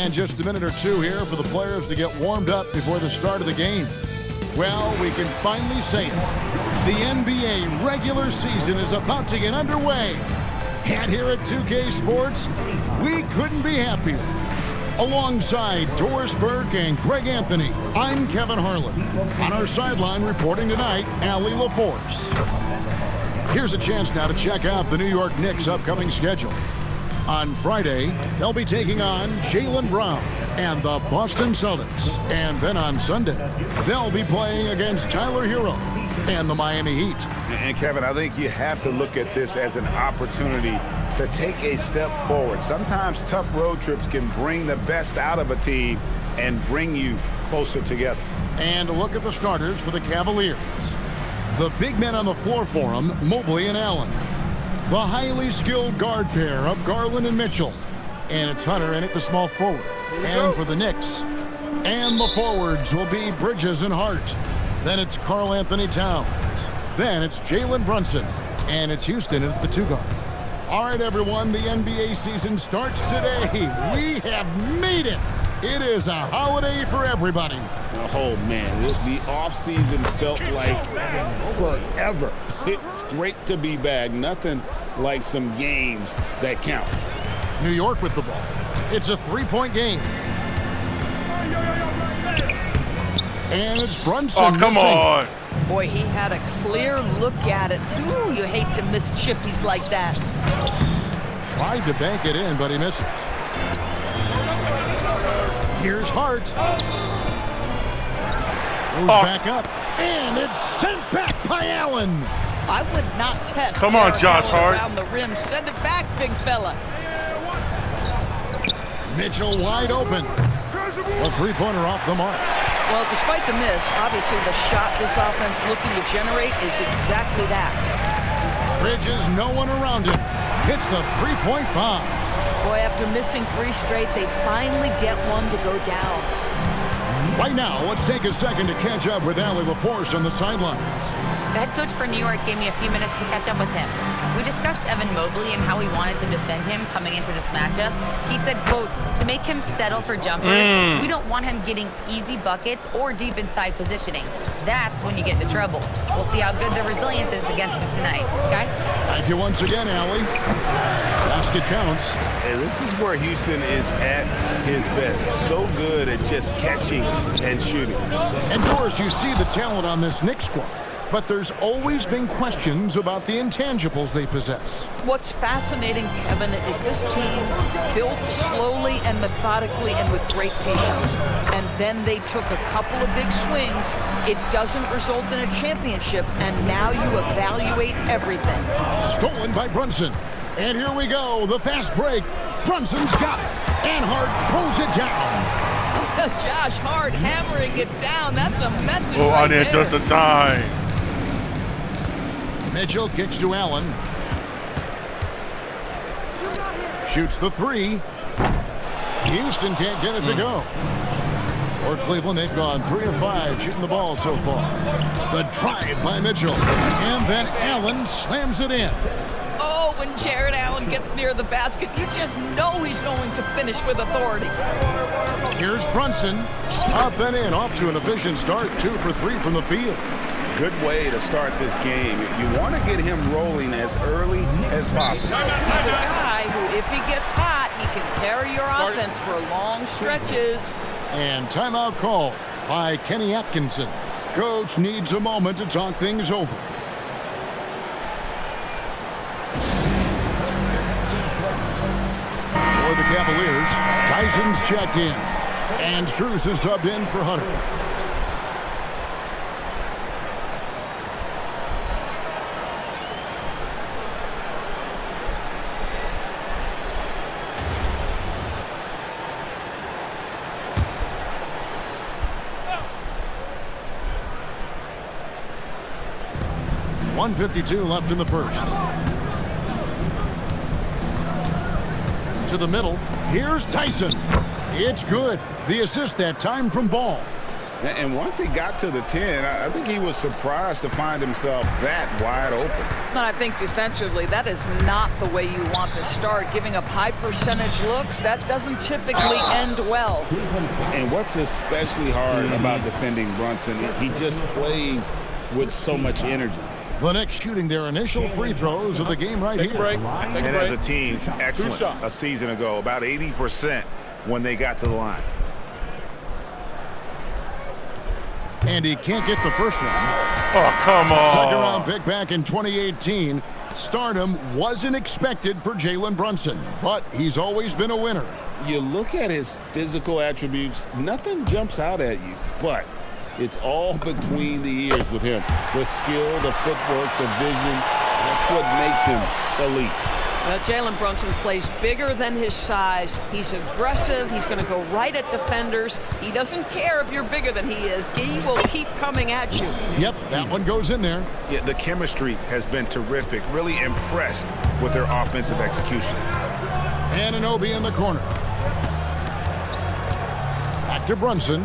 And just a minute or two here for the players to get warmed up before the start of the game. Well, we can finally say it. The NBA regular season is about to get underway. And here at 2K Sports, we couldn't be happier. Alongside Doris Burke and Greg Anthony, I'm Kevin Harlan. On our sideline reporting tonight, Allie LaForce. Here's a chance now to check out the New York Knicks' upcoming schedule. On Friday, they'll be taking on Jaylen Brown and the Boston Celtics. And then on Sunday, they'll be playing against Tyler Hero and the Miami Heat. And Kevin, I think you have to look at this as an opportunity to take a step forward. Sometimes tough road trips can bring the best out of a team and bring you closer together. And a look at the starters for the Cavaliers. The big men on the floor for them, Mobley and Allen. The highly skilled guard pair of Garland and Mitchell. And it's Hunter in at the small forward. And for the Knicks. And the forwards will be Bridges and Hart. Then it's Karl Anthony Towns. Then it's Jalen Brunson. And it's Houston at the 2-guard. All right, everyone, the NBA season starts today. We have made it. It is a holiday for everybody. Oh, man, the offseason felt like forever. It's great to be back. Nothing like some games that count. New York with the ball. It's a three-point game. And it's Brunson. Oh, come on. Boy, he had a clear look at it. Ooh, you hate to miss chippies like that. Tried to bank it in, but he misses. Here's Hart. Goes back up. And it's sent back by Allen. I would not test. Come on, Josh Hart. Around the rim. Send it back, big fella. Mitchell wide open. A three-pointer off the mark. Well, despite the miss, obviously the shot this offense looking to generate is exactly that. Bridges, no one around him. Hits the three-point bomb. Boy, after missing 3 straight, they finally get one to go down. Right now, let's take a second to catch up with Allie LaForce on the sidelines. The head coach for New York gave me a few minutes to catch up with him. We discussed Evan Mobley and how we wanted to defend him coming into this matchup. He said, quote, to make him settle for jumpers, we don't want him getting easy buckets or deep inside positioning. That's when you get into trouble. We'll see how good the resilience is against him tonight. Guys? Thank you once again, Allie. Basket counts. And this is where Houston is at his best. So good at just catching and shooting. And Doris, you see the talent on this Knicks squad. But there's always been questions about the intangibles they possess. What's fascinating, Kevin, is this team built slowly and methodically and with great patience. And then they took a couple of big swings. It doesn't result in a championship, and now you evaluate everything. Stolen by Brunson. And here we go, the fast break. Brunson's got it. And Hart throws it down. Josh Hart hammering it down. That's a message Oh, right I need there. just the time. Mitchell kicks to Allen. Shoots the three. Houston can't get it to go. For Cleveland, they've gone 3 of 5 shooting the ball so far. The drive by Mitchell. And then Allen slams it in. Oh, when Jared Allen gets near the basket, you just know he's going to finish with authority. Here's Brunson. Up and in, off to an efficient start. 2 for 3 from the field. Good way to start this game. You want to get him rolling as early as possible. He's a guy who, if he gets hot, he can carry your offense for long stretches. And timeout call by Kenny Atkinson. Coach needs a moment to talk things over. For the Cavaliers, Tyson's checked in. And Strus is subbed in for Hunter. .152 left in the first. To the middle. Here's Tyson. It's good. The assist that time from Ball. And once he got to the 10, I think he was surprised to find himself that wide open. And I think defensively, that is not the way you want to start. Giving up high percentage looks, that doesn't typically end well. And what's especially hard about defending Brunson, he just plays with so much energy. The Knicks shooting their initial free throws of the game right here. And as a team, excellent a season ago, about 80% when they got to the line. And he can't get the first one. Oh, come on. Second round pick back in 2018. Stardom wasn't expected for Jalen Brunson, but he's always been a winner. You look at his physical attributes, nothing jumps out at you, but it's all between the ears with him. The skill, the footwork, the vision, that's what makes him elite. Jalen Brunson plays bigger than his size. He's aggressive. He's going to go right at defenders. He doesn't care if you're bigger than he is. He will keep coming at you. Yep, that one goes in there. Yeah, the chemistry has been terrific. Really impressed with their offensive execution. Anunoby in the corner. Back to Brunson.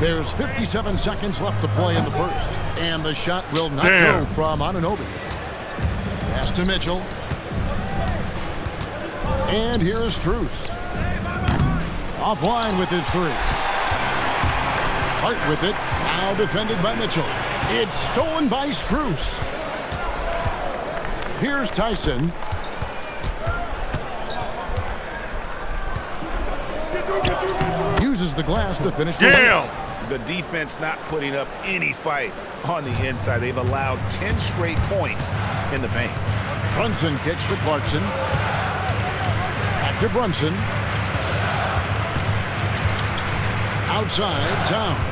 There's 57 seconds left to play in the first. And the shot will not go from Anunoby. Pass to Mitchell. And here is Strus. Offline with his three. Hart with it. Now defended by Mitchell. It's stolen by Strus. Here's Tyson. Uses the glass to finish the layup. The defense not putting up any fight on the inside. They've allowed 10 straight points in the paint. Brunson kicks to Clarkson. Back to Brunson. Outside, Towns.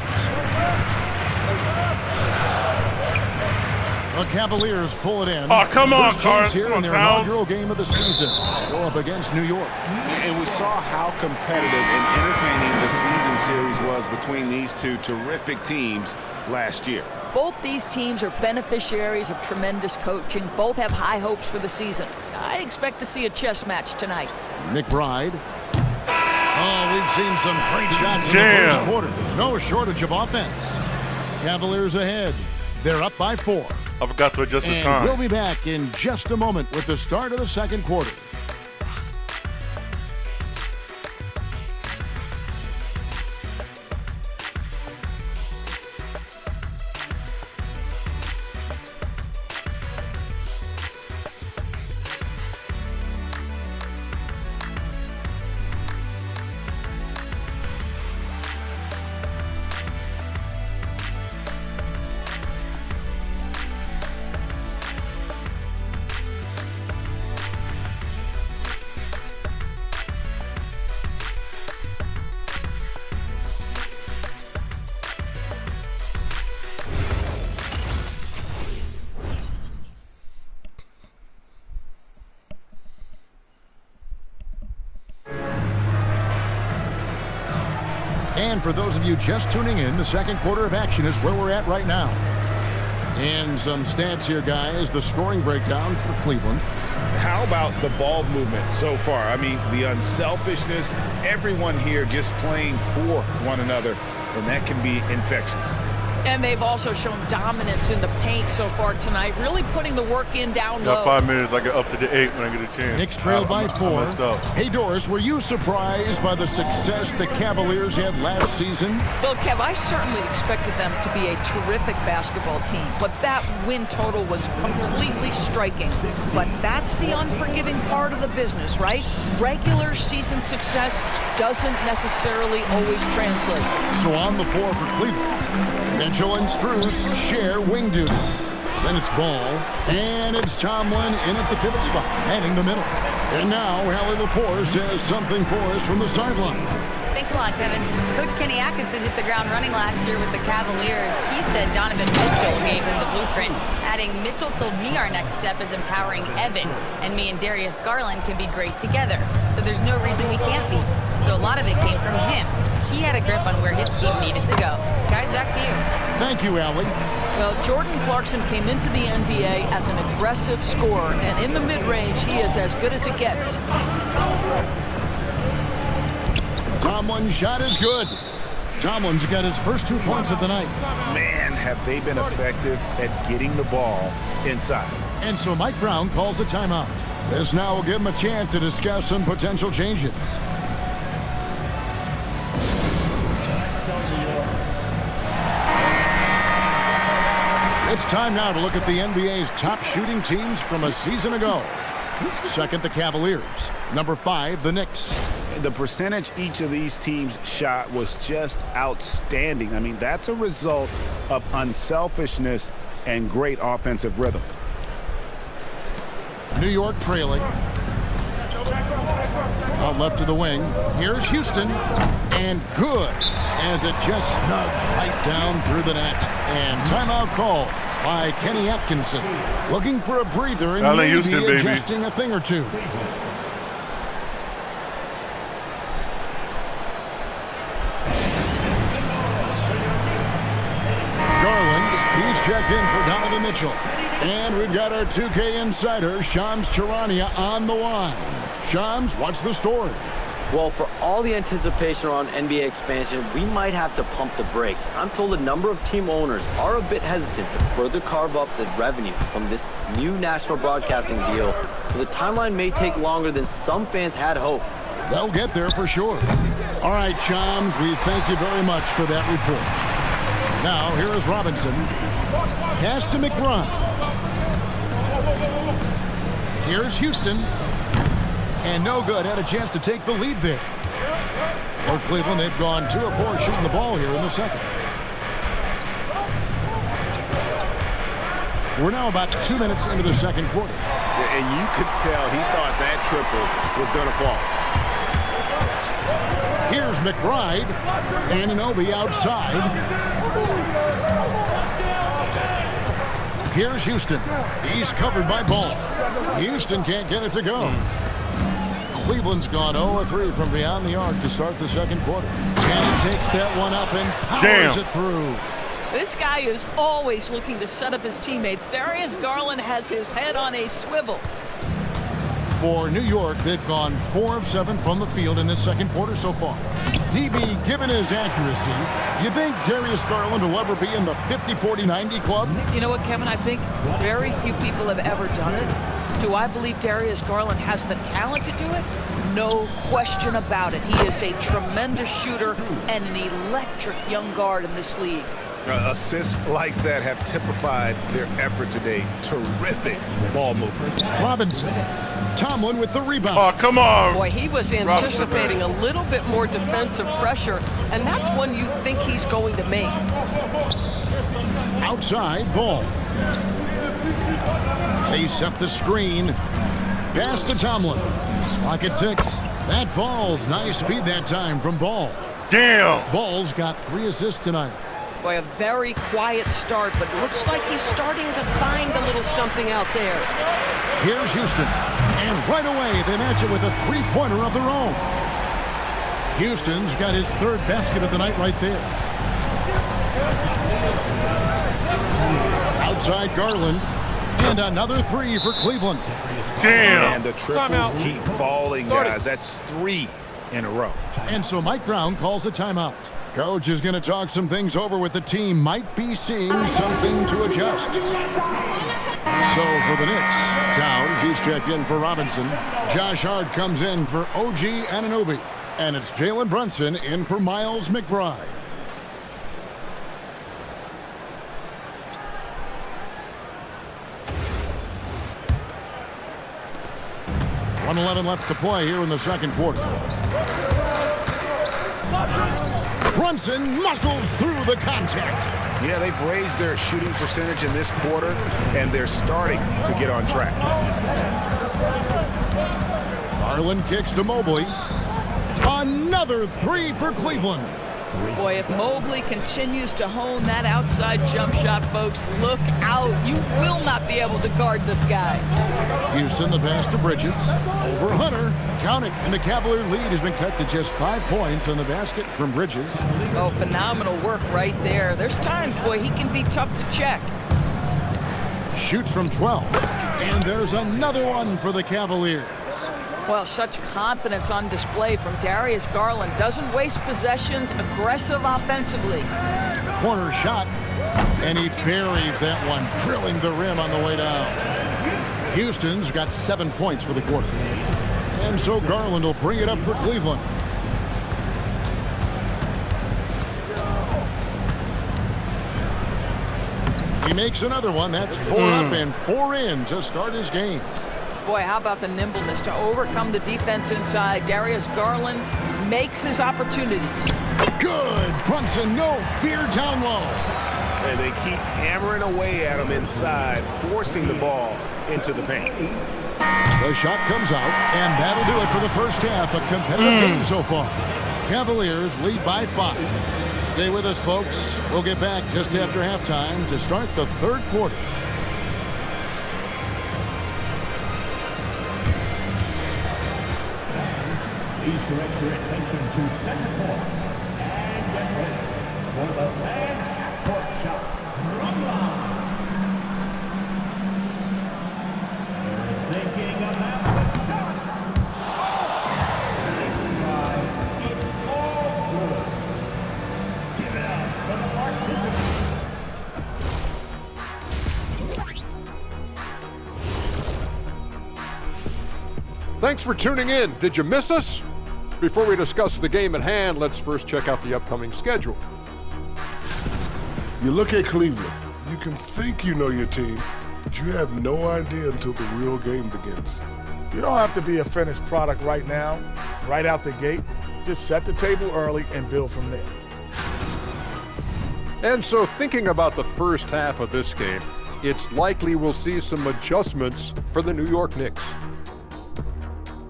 The Cavaliers pull it in. Oh, come on, First chance Carl. here in their inaugural game of the season to go up against New York. And we saw how competitive and entertaining the season series was between these two terrific teams last year. Both these teams are beneficiaries of tremendous coaching. Both have high hopes for the season. I expect to see a chess match tonight. McBride. Oh, we've seen some great shots in the first quarter. No shortage of offense. Cavaliers ahead. They're up by 4. I forgot to adjust the And time. we'll be back in just a moment with the start of the second quarter. And for those of you just tuning in, the second quarter of action is where we're at right now. And some stats here, guys. The scoring breakdown for Cleveland. How about the ball movement so far? I mean, the unselfishness, everyone here just playing for one another, and that can be infectious. And they've also shown dominance in the paint so far tonight, really putting the work in down low. Got 5 minutes. I get up to the 8 when I get a chance. Knicks trailed by 4. I messed up. Hey, Doris, were you surprised by the success the Cavaliers had last season? Well, Kev, I certainly expected them to be a terrific basketball team, but that win total was completely striking. But that's the unforgiving part of the business, right? Regular season success doesn't necessarily always translate. So on the floor for Cleveland, Mitchell and Strus share wing duty. Then it's Ball, and it's Tomlin in at the pivot spot, manning the middle. And now, Hallie LaForce has something for us from the sideline. Thanks a lot, Kevin. Coach Kenny Atkinson hit the ground running last year with the Cavaliers. He said Donovan Mitchell gave him the blueprint, adding, Mitchell told me our next step is empowering Evan, and me and Darius Garland can be great together. So there's no reason we can't be. So a lot of it came from him. He had a grip on where his team needed to go. Guys, back to you. Thank you, Allie. Well, Jordan Clarkson came into the NBA as an aggressive scorer, and in the mid-range, he is as good as it gets. Tomlin's shot is good. Tomlin's got his first 2 points of the night. Man, have they been effective at getting the ball inside. And so Mike Brown calls a timeout. This now will give him a chance to discuss some potential changes. It's time now to look at the NBA's top shooting teams from a season ago. Second, the Cavaliers. Number 5, the Knicks. The percentage each of these teams shot was just outstanding. I mean, that's a result of unselfishness and great offensive rhythm. New York trailing. Out left of the wing. Here's Houston. And good, as it just snugs right down through the net. And timeout call by Kenny Atkinson. Looking for a breather and maybe Houston, baby. Adjusting a thing or two. He's checked in for Donovan Mitchell. And we've got our 2K insider, Shams Charania, on the line. Shams, what's the story? Well, for all the anticipation around NBA expansion, we might have to pump the brakes. I'm told a number of team owners are a bit hesitant to further carve up the revenue from this new national broadcasting deal, so the timeline may take longer than some fans had hoped. They'll get there for sure. All right, Shams, we thank you very much for that report. Now, here is Robinson. Pass to McBride. Here's Houston. And no good. Had a chance to take the lead there. For Cleveland, they've gone 2 of 4 shooting the ball here in the second. We're now about 2 minutes into the second quarter. And you could tell he thought that triple was going to fall. Here's McBride. Anunoby outside. Here's Houston. He's covered by Ball. Houston can't get it to go. Cleveland's gone 0-3 from beyond the arc to start the second quarter. And he takes that one up and powers it through. This guy is always looking to set up his teammates. Darius Garland has his head on a swivel. For New York, they've gone 4 of 7 from the field in this second quarter so far. DB, given his accuracy, do you think Darius Garland will ever be in the 50-40-90 club? You know what, Kevin? I think very few people have ever done it. Do I believe Darius Garland has the talent to do it? No question about it. He is a tremendous shooter and an electric young guard in this league. Assists like that have typified their effort today. Terrific ball movement. Robinson. Tomlin with the rebound. Oh, come on. Boy, he was anticipating a little bit more defensive pressure, and that's one you think he's going to make. Outside, Ball. They set the screen. Pass to Tomlin. Clock at 6. That falls. Nice feed that time from Ball. Damn. Ball's got 3 assists tonight. Boy, a very quiet start, but looks like he's starting to find a little something out there. Here's Houston. And right away, they match it with a 3-pointer of their own. Houston's got his 3rd basket of the night right there. Outside Garland. And another 3 for Cleveland. Damn. And the triples keep falling, guys. That's 3 in a row. And so Mike Brown calls a timeout. Coach is going to talk some things over with the team. Might be seeing something to adjust. So for the Knicks, Towns, he's checked in for Robinson. Josh Hart comes in for OG Anunoby. And it's Jalen Brunson in for Miles McBride. .111 left to play here in the second quarter. Brunson muscles through the contact. Yeah, they've raised their shooting percentage in this quarter, and they're starting to get on track. Garland kicks to Mobley. Another 3 for Cleveland. Boy, if Mobley continues to hone that outside jump shot, folks, look out. You will not be able to guard this guy. Houston, the pass to Bridges. Over Hunter. Count it. And the Cavalier lead has been cut to just 5 points on the basket from Bridges. Oh, phenomenal work right there. There's times, boy, he can be tough to check. Shoots from 12. And there's another one for the Cavaliers. Well, such confidence on display from Darius Garland. Doesn't waste possessions, aggressive offensively. Corner shot, and he buries that one, drilling the rim on the way down. Houston's got 7 points for the quarter. And so Garland will bring it up for Cleveland. He makes another one. That's 4 up and 4 in to start his game. Boy, how about the nimbleness to overcome the defense inside. Darius Garland makes his opportunities. Good. Brunson, no fear down low. And they keep hammering away at him inside, forcing the ball into the paint. The shot comes out, and that'll do it for the first half. A competitive game so far. Cavaliers lead by 5. Stay with us, folks. We'll get back just after halftime to start the third quarter. Please direct your attention to center court and get ready for the fan half-court shot. Drumline. They're thinking about the shot. Nice try. It's all good. Give it up for the participants. Thanks for tuning in. Did you miss us? Before we discuss the game at hand, let's first check out the upcoming schedule. You look at Cleveland, you can think you know your team, but you have no idea until the real game begins. You don't have to be a finished product right now, right out the gate. Just set the table early and build from there. And so thinking about the first half of this game, it's likely we'll see some adjustments for the New York Knicks.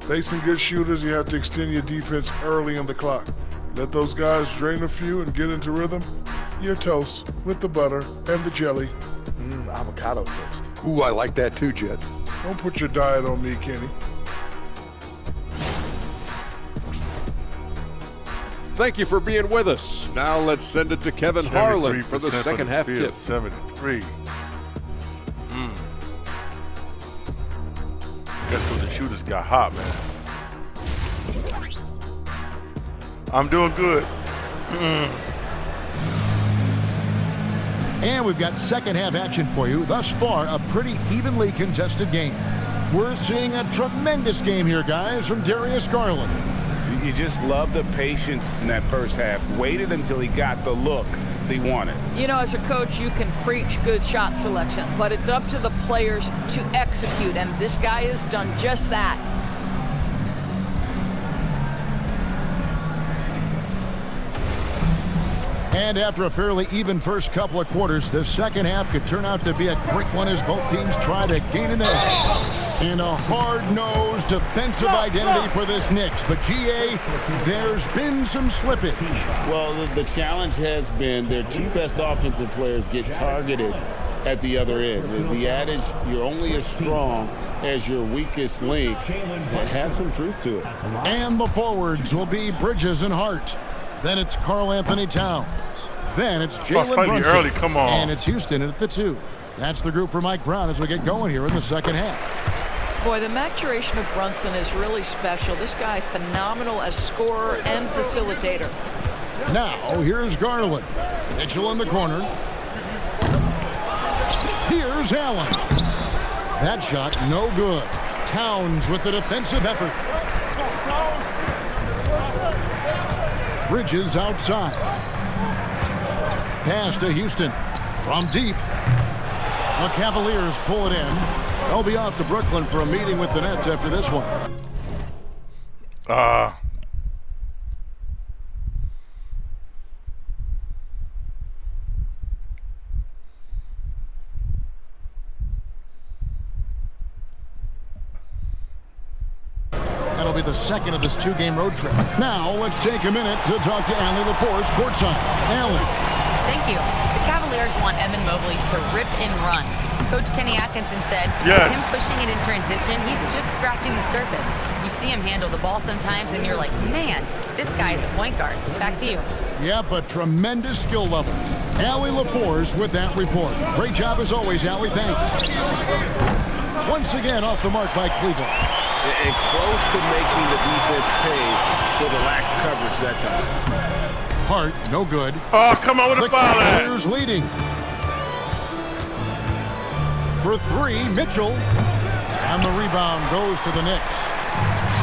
Facing good shooters, you have to extend your defense early in the clock. Let those guys drain a few and get into rhythm. You're toast with the butter and the jelly. Avocado toast. Ooh, I like that too, Jet. Don't put your diet on me, Kenny. Thank you for being with us. Now let's send it to Kevin Harlan for the second half tip. 73. That's when the shooters got hot, man. I'm doing good. And we've got second half action for you. Thus far, a pretty evenly contested game. We're seeing a tremendous game here, guys, from Darius Garland. You just love the patience in that first half. Waited until he got the look he wanted. You know, as a coach, you can preach good shot selection, but it's up to the players to execute, and this guy has done just that. And after a fairly even first couple of quarters, the second half could turn out to be a great one as both teams try to gain an edge in a hard-nosed defensive identity for this Knicks. But, GA, there's been some slippage. Well, the challenge has been their two best offensive players get targeted at the other end. The adage, you're only as strong as your weakest link, it has some truth to it. And the forwards will be Bridges and Hart. Then it's Karl Anthony Towns. Then it's Jalen Brunson. Early, come on. And it's Houston at the 2. That's the group for Mike Brown as we get going here in the second half. Boy, the maturation of Brunson is really special. This guy, phenomenal as scorer and facilitator. Now, here's Garland. Mitchell in the corner. Here's Allen. That shot, no good. Towns with the defensive effort. Bridges outside. Pass to Houston from deep. The Cavaliers pull it in. They'll be off to Brooklyn for a meeting with the Nets after this one. That'll be the second of this two-game road trip. Now, let's take a minute to talk to Allie LaForce courtside. Allie. Thank you. The Cavaliers want Evan Mobley to rip and run. Coach Kenny Atkinson said, Yes. with him pushing it in transition, he's just scratching the surface. You see him handle the ball sometimes, and you're like, man, this guy is a point guard. Back to you. Yep, a tremendous skill level. Allie LaForce with that report. Great job as always, Allie. Thanks. Once again, off the mark by Cleveland. And close to making the defense pay for the lax coverage that time. Hart, no good. Oh, come on with the foul line. Cavaliers leading. For three, Mitchell. And the rebound goes to the Knicks.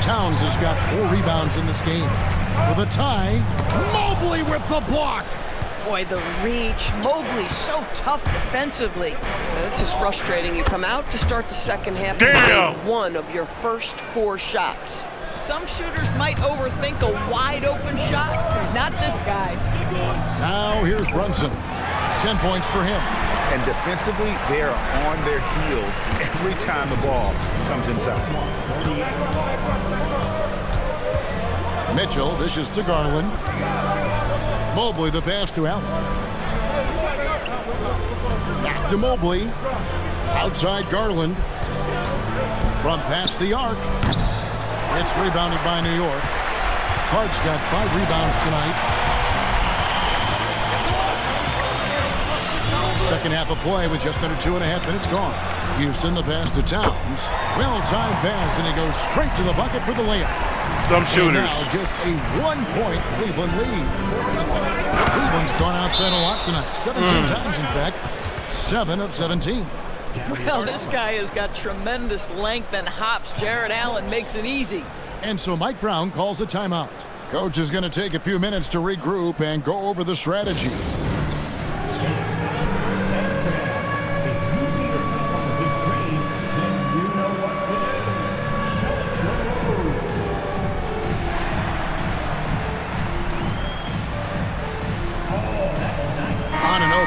Towns has got 4 rebounds in this game. For the tie, Mobley with the block. Boy, the reach. Mobley so tough defensively. This is frustrating. You come out to start the second half Damn. and one of your first 4 shots. Some shooters might overthink a wide open shot. Not this guy. Now here's Brunson. 10 points for him. And defensively, they are on their heels every time the ball comes inside. Mitchell dishes to Garland. Mobley the pass to Allen. Back to Mobley. Outside Garland. From past the arc. It's rebounded by New York. Hart's got 5 rebounds tonight. Second half of play with just under 2.5 minutes gone. Houston the pass to Towns. Well-timed pass, and he goes straight to the bucket for the layup. Some shooters. And now just a 1-point Cleveland lead. Cleveland's gone outside a lot tonight. 17 times, in fact. 7 of 17. Well, this guy has got tremendous length and hops. Jared Allen makes it easy. And so Mike Brown calls a timeout. Coach is going to take a few minutes to regroup and go over the strategy.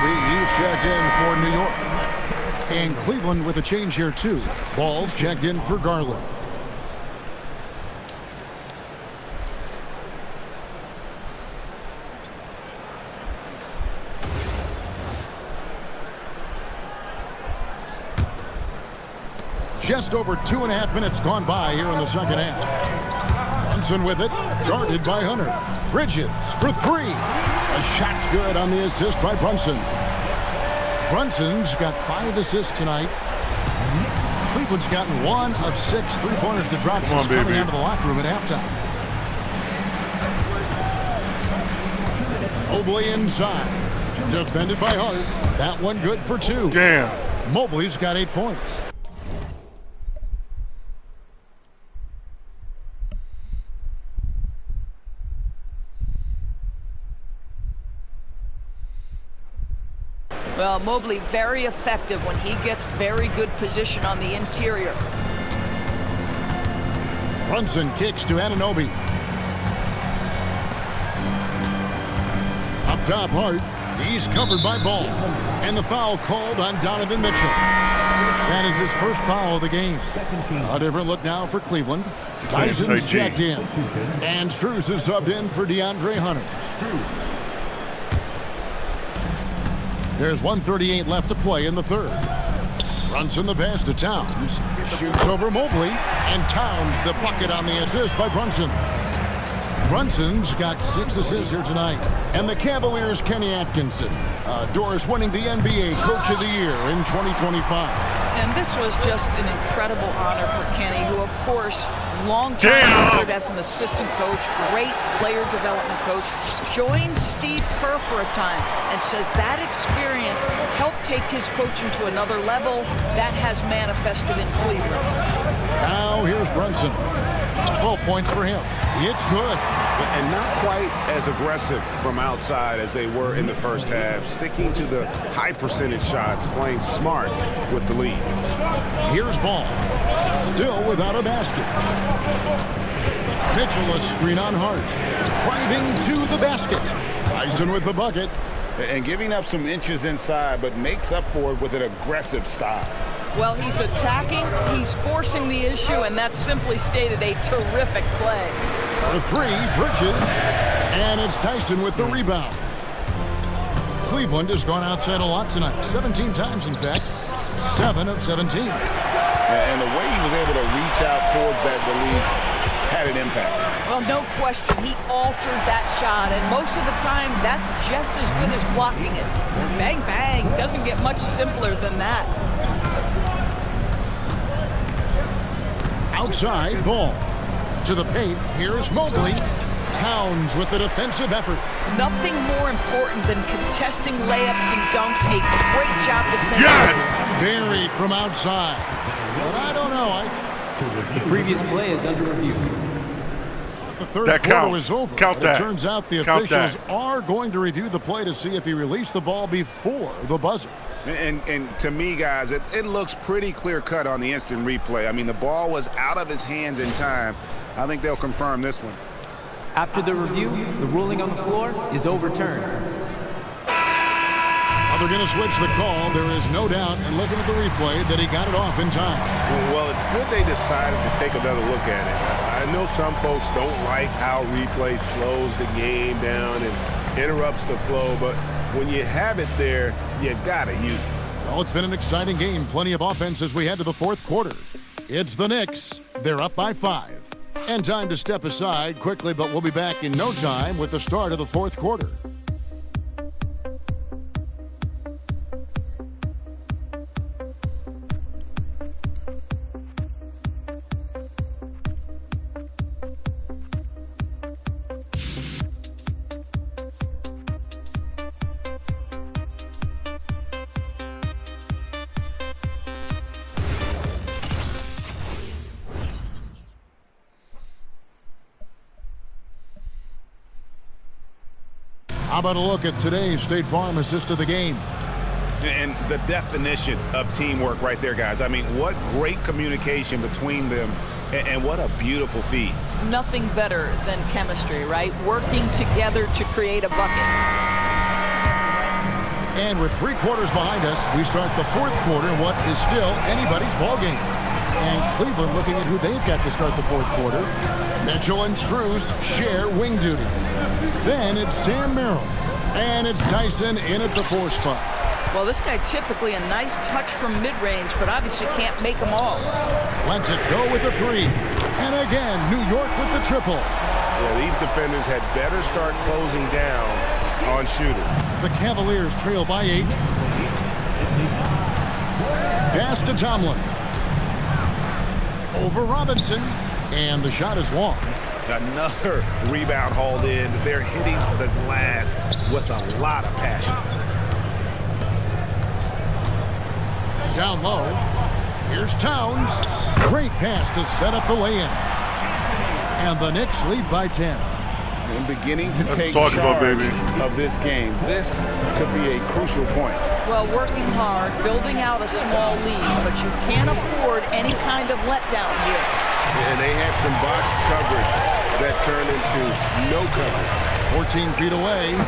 He's checked in for New York. And Cleveland with a change here, too. Ball's checked in for Garland. Just over 2.5 minutes gone by here in the second half. Brunson with it, guarded by Hunter. Bridges for 3. A shot's good on the assist by Brunson. Brunson's got 5 assists tonight. Cleveland's gotten 1 of 6 3-pointers to drop since coming out of the locker room at halftime. Mobley inside. Defended by Hart. That one good for 2. Damn. Mobley's got 8 points. Well, Mobley very effective when he gets very good position on the interior. Brunson kicks to Anunoby. Up top, Hart. He's covered by Ball. And the foul called on Donovan Mitchell. That is his first foul of the game. A different look now for Cleveland. Tyson's checked in. And Strus is subbed in for DeAndre Hunter. There's 1:38 left to play in the third. Brunson the pass to Towns. Shoots over Mobley. And Towns the bucket on the assist by Brunson. Brunson's got 6 assists here tonight. And the Cavaliers' Kenny Atkinson. Doris winning the NBA Coach of the Year in 2025. And this was just an incredible honor for Kenny, who, of course, long-time record as an assistant coach, great player development coach, joined Steve Kerr for a time and says that experience helped take his coaching to another level. That has manifested in Cleveland. Now here's Brunson. 12 points for him. It's good. And not quite as aggressive from outside as they were in the first half, sticking to the high percentage shots, playing smart with the lead. Here's Ball. Still without a basket. Mitchell a screen on Hart. Driving to the basket. Tyson with the bucket. And giving up some inches inside, but makes up for it with an aggressive style. Well, he's attacking, he's forcing the issue, and that's simply stated a terrific play. For 3, Bridges. And it's Tyson with the rebound. Cleveland has gone outside a lot tonight. 17 times, in fact. 7 of 17. And the way he was able to reach out towards that release had an impact. Well, no question. He altered that shot, and most of the time, that's just as good as blocking it. Bang, bang. Doesn't get much simpler than that. Outside ball. To the paint. Here's Mobley. Towns with the defensive effort. Nothing more important than contesting layups and dunks. A great job defensively. Yes! Buried from outside. But I don't know. The previous play is under review. The third that quarter counts. was over. Count But that. it turns out the Count officials that. are going to review the play to see if he released the ball before the buzzer. And to me, guys, it looks pretty clear-cut on the instant replay. I mean, the ball was out of his hands in time. I think they'll confirm this one. After the review, the ruling on the floor is overturned. They're going to switch the call. There is no doubt, and looking at the replay, that he got it off in time. Well, it's good they decided to take another look at it. I know some folks don't like how replay slows the game down and interrupts the flow, but when you have it there, you got to use it. Well, it's been an exciting game. Plenty of offense as we head to the fourth quarter. It's the Knicks. They're up by 5. And time to step aside quickly, but we'll be back in no time with the start of the fourth quarter. How about a look at today's State Farm assist of the game? And the definition of teamwork right there, guys. I mean, what great communication between them, and what a beautiful feed. Nothing better than chemistry, right? Working together to create a bucket. And with 3 quarters behind us, we start the fourth quarter in what is still anybody's ball game. And Cleveland looking at who they've got to start the fourth quarter. Mitchell and Strus share wing duty. Then it's Sam Merrill. And it's Tyson in at the 4 spot. Well, this guy typically a nice touch from mid-range, but obviously can't make them all. Lets it go with the 3. And again, New York with the triple. Yeah, these defenders had better start closing down on shooting. The Cavaliers trail by 8. Pass to Tomlin. Over Robinson. And the shot is long. Another rebound hauled in. They're hitting the glass with a lot of passion. Down low. Here's Towns. Great pass to set up the lay-in. And the Knicks lead by 10. And beginning to take talk charge about, baby. of this game. This could be a crucial point. Well, working hard, building out a small lead, but you can't afford any kind of letdown here. And they had some botched coverage that turned into no coverage. 14 feet away.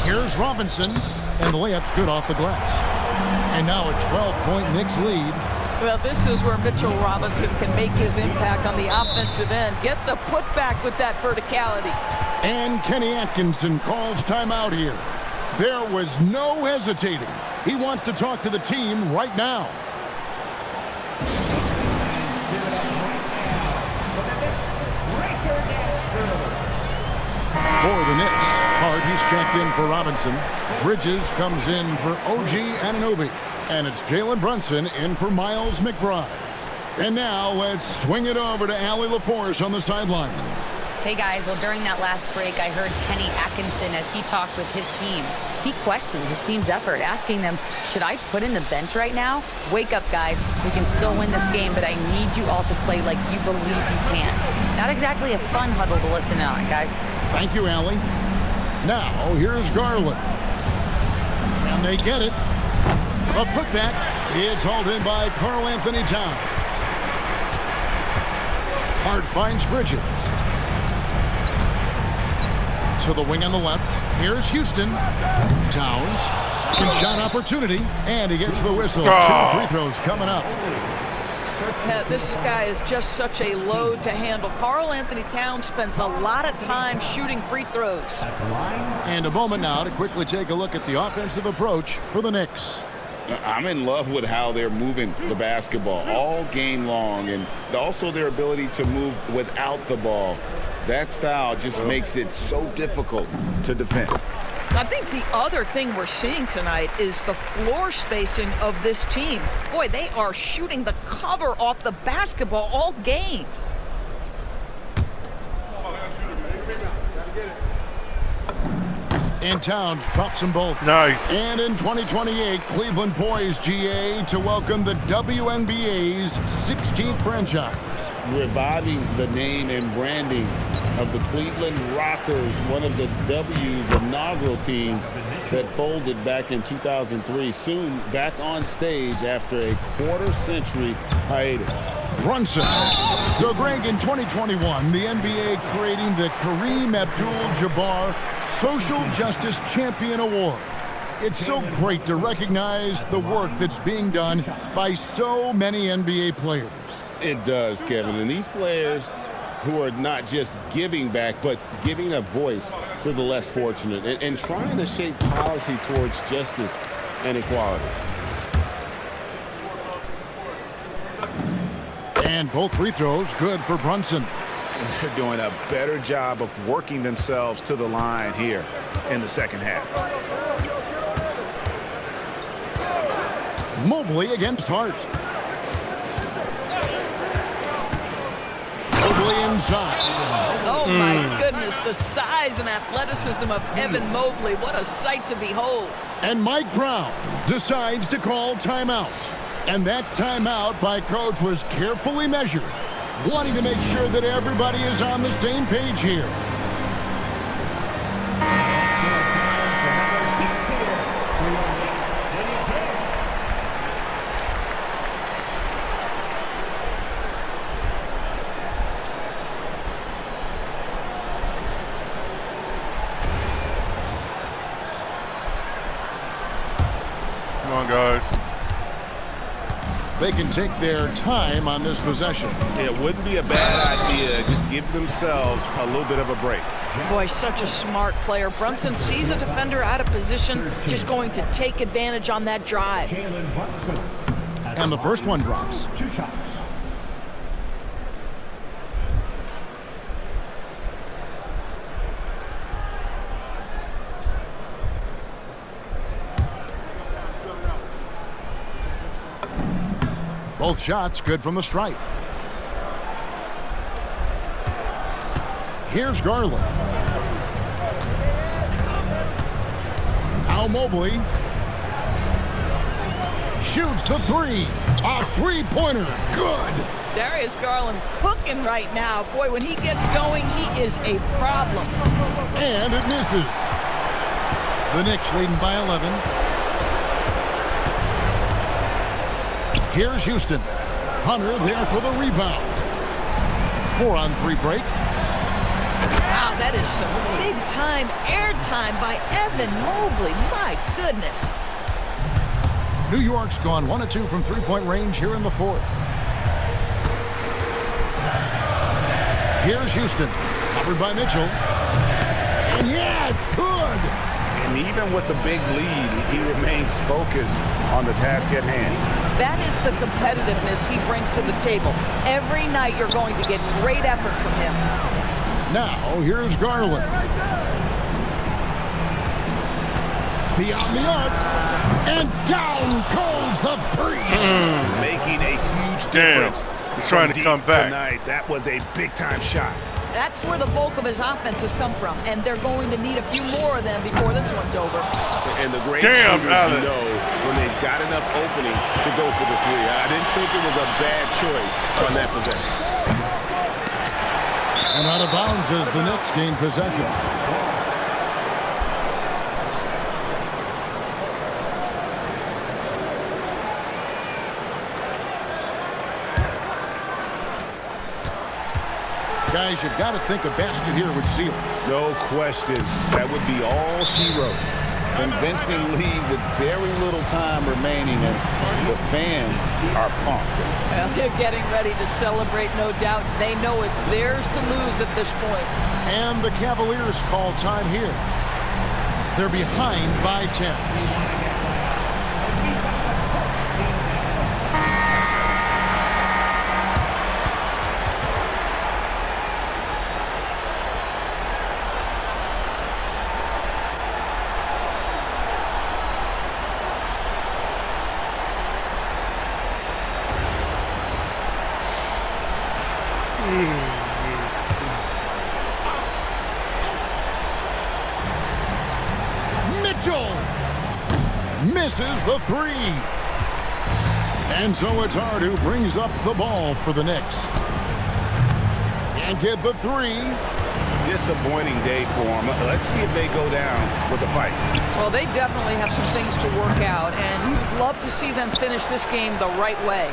Here's Robinson. And the layup's good off the glass. And now a 12-point Knicks lead. Well, this is where Mitchell Robinson can make his impact on the offensive end. Get the putback with that verticality. And Kenny Atkinson calls timeout here. There was no hesitating. He wants to talk to the team right now. For the Knicks, Hart, he's checked in for Robinson. Bridges comes in for OG Anunoby. And it's Jalen Brunson in for Miles McBride. And now let's swing it over to Allie LaForce on the sideline. Hey guys, well during that last break I heard Kenny Atkinson as he talked with his team. He questioned his team's effort, asking them, should I put in the bench right now? Wake up guys, we can still win this game, but I need you all to play like you believe you can. Not exactly a fun huddle to listen on, guys. Thank you, Allie. Now here's Garland. Can they get it? A putback. It's hauled in by Karl Anthony Towns. Hart finds Bridges. To the wing on the left. Here's Houston. Towns. Second shot opportunity. And he gets the whistle. 2 free throws coming up. This guy is just such a load to handle. Karl Anthony Towns spends a lot of time shooting free throws. And a moment now to quickly take a look at the offensive approach for the Knicks. I'm in love with how they're moving the basketball all game long, and also their ability to move without the ball. That style just makes it so difficult to defend. I think the other thing we're seeing tonight is the floor spacing of this team. Boy, they are shooting the cover off the basketball all game. And Towns drops them both. Nice. And in 2028, Cleveland poised, GA, to welcome the WNBA's 16th franchise. Reviving the name and branding of the Cleveland Rockers, one of the W's inaugural teams that folded back in 2003. Soon back on stage after a quarter-century hiatus. Brunson. So, Greg, in 2021, the NBA creating the Kareem Abdul-Jabbar Social Justice Champion Award. It's so great to recognize the work that's being done by so many NBA players. It does, Kevin. And these players who are not just giving back, but giving a voice to the less fortunate and trying to shape policy towards justice and equality. And both free throws good for Brunson. And they're doing a better job of working themselves to the line here in the second half. Mobley against Hart. Mobley inside. Oh, my goodness, the size and athleticism of Evan Mobley. What a sight to behold. And Mike Brown decides to call timeout. And that timeout by Coach was carefully measured, wanting to make sure that everybody is on the same page here. Come on, guys. They can take their time on this possession. It wouldn't be a bad idea. Just give themselves a little bit of a break. Boy, such a smart player. Brunson sees a defender out of position, just going to take advantage on that drive. And the first one drops. 2 shots. Both shots good from the stripe. Here's Garland. Now Mobley shoots the three. A three-pointer. Good. Darius Garland cooking right now. Boy, when he gets going, he is a problem. And it misses. The Knicks leading by 11. Here's Houston. Hunter there for the rebound. 4-on-3 break. Wow, that is some big-time airtime by Evan Mobley. My goodness. New York's gone 1 of 2 from three-point range here in the fourth. Here's Houston. Covered by Mitchell. And yeah, it's good. And even with the big lead, he remains focused on the task at hand. That is the competitiveness he brings to the table. Every night you're going to get great effort from him. Now, here's Garland. Beyond the arc. And down goes the three. Making a huge difference. He's trying to come back tonight. That was a big-time shot. That's where the bulk of his offense has come from, and they're going to need a few more of them before this one's over. And the great shooters know when they've got enough opening to go for the three. I didn't think it was a bad choice on that possession. And out of bounds as the Knicks gain possession. Guys, you've got to think a basket here would seal it. No question. That would be all she wrote. Convincing lead with very little time remaining, and the fans are pumped. Well, they're getting ready to celebrate, no doubt. They know it's theirs to lose at this point. And the Cavaliers call time here. They're behind by 10. Mitchell misses the three. And so it's Hart who brings up the ball for the Knicks. And get the three. Disappointing day for them. Let's see if they go down with a fight. Well, they definitely have some things to work out, and you'd love to see them finish this game the right way.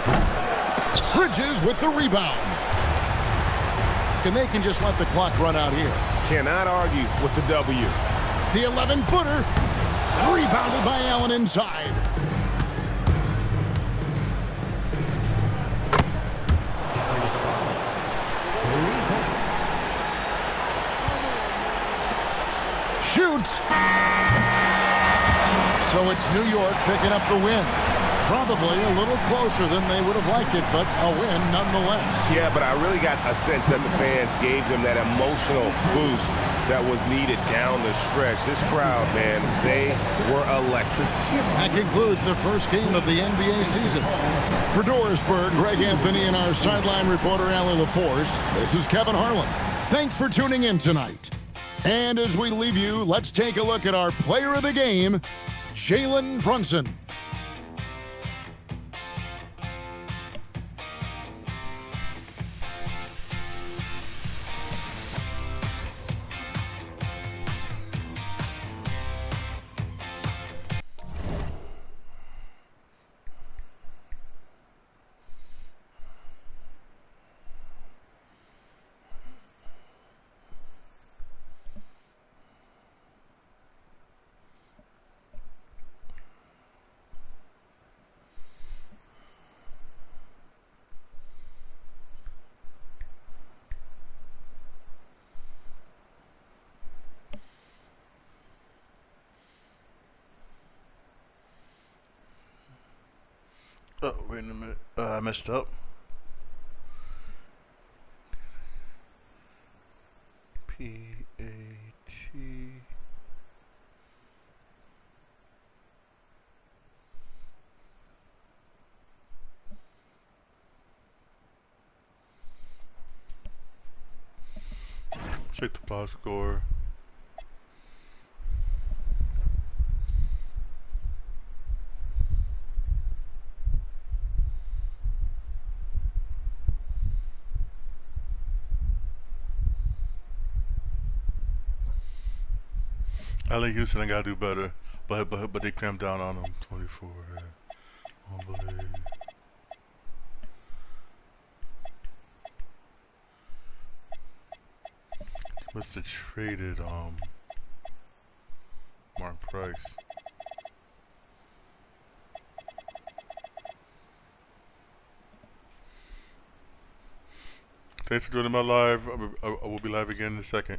Bridges with the rebound. And they can just let the clock run out here. Cannot argue with the W. The 11-footer. Rebounded by Allen inside. Shoots. So it's New York picking up the win. Probably a little closer than they would have liked it, but a win nonetheless. Yeah, but I really got a sense that the fans gave them that emotional boost that was needed down the stretch. This crowd, man, they were electric. That concludes the first game of the NBA season. For Dorisburg, Greg Anthony and our sideline reporter, Allie LaForce, this is Kevin Harlan. Thanks for tuning in tonight. And as we leave you, let's take a look at our player of the game, Jalen Brunson. Oh, wait a minute. I messed up. P-A-T. Check the box score. LA Houston, I gotta do better, but they cramped down on them. 24. Unbelievable. Must have traded Mark Price. Thanks for joining my live. I will be live again in a second.